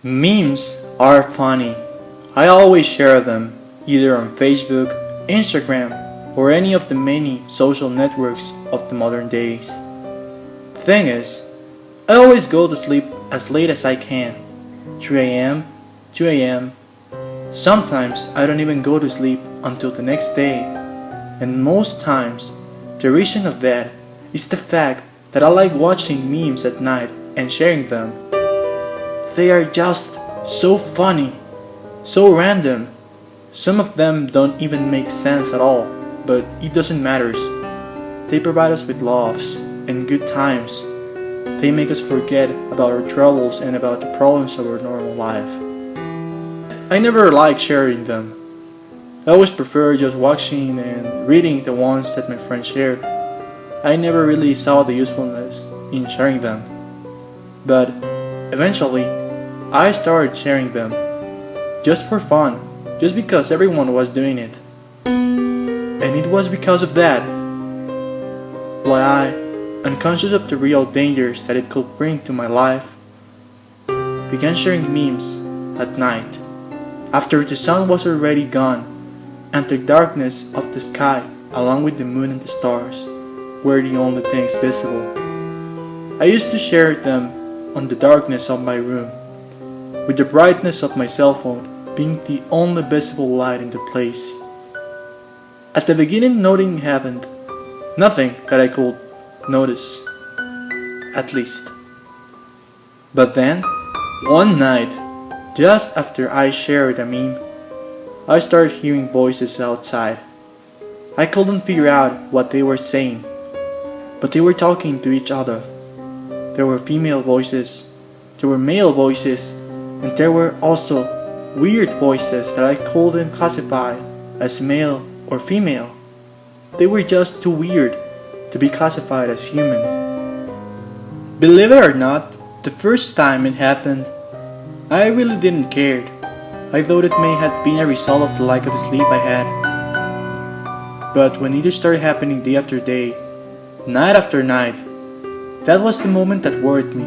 Memes are funny. I always share them, either on Facebook, Instagram, or any of the many social networks of the modern days. The thing is, I always go to sleep as late as I can, 3 a.m., 2 a.m. Sometimes I don't even go to sleep until the next day, and most times the reason of that is the fact that I like watching memes at night and sharing them. They are just so funny, so random. Some of them don't even make sense at all, but it doesn't matter. They provide us with laughs and good times. They make us forget about our troubles and about the problems of our normal life. I never liked sharing them. I always prefer just watching and reading the ones that my friends shared. I never really saw the usefulness in sharing them. But eventually, I started sharing them just for fun, just because everyone was doing it. And it was because of that why I, unconscious of the real dangers that it could bring to my life, began sharing memes at night, after the sun was already gone and the darkness of the sky, along with the moon and the stars, were the only things visible. I used to share them on the darkness of my room, with the brightness of my cell phone being the only visible light in the place. At the beginning, nothing happened. Nothing that I could notice, at least. But then, one night, just after I shared a meme, I started hearing voices outside. I couldn't figure out what they were saying, but they were talking to each other. There were female voices, there were male voices, and there were also weird voices that I couldn't classify as male or female. They were just too weird to be classified as human. Believe it or not, the first time it happened, I really didn't care. I thought it may have been a result of the lack of sleep I had. But when it started happening day after day, night after night, that was the moment that worried me.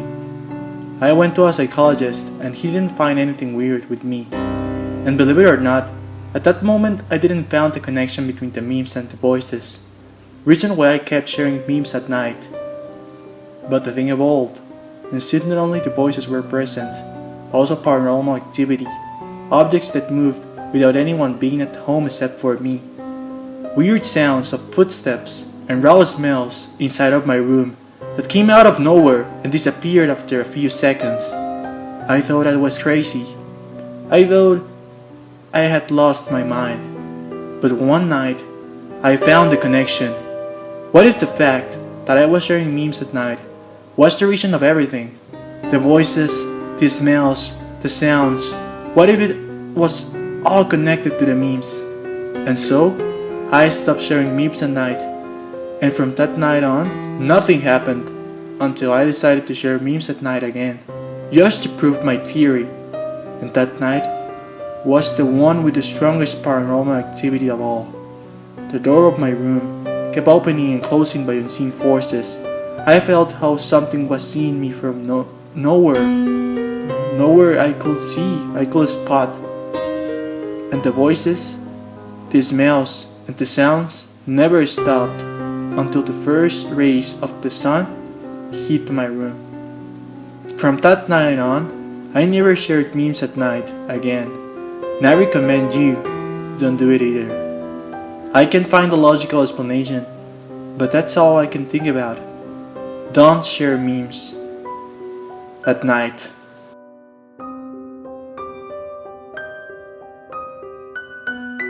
I went to a psychologist and he didn't find anything weird with me. And believe it or not, at that moment I didn't find the connection between the memes and the voices. Reason why I kept sharing memes at night. But the thing evolved, and soon not only the voices were present, also paranormal activity, objects that moved without anyone being at home except for me. Weird sounds of footsteps and raw smells inside of my room that came out of nowhere and disappeared after a few seconds. I thought I was crazy. I thought I had lost my mind. But one night, I found the connection. What if the fact that I was sharing memes at night was the reason of everything? The voices, the smells, the sounds. What if it was all connected to the memes? And so, I stopped sharing memes at night. And from that night on, nothing happened until I decided to share memes at night again, just to prove my theory. And that night was the one with the strongest paranormal activity of all. The door of my room kept opening and closing by unseen forces. I felt how something was seeing me from nowhere. Nowhere I could see, I could spot. And the voices, the smells, and the sounds never stopped until the first rays of the sun hit my room. From that night on, I never shared memes at night again, and I recommend you don't do it either. I can find a logical explanation, but that's all I can think about. Don't share memes at night.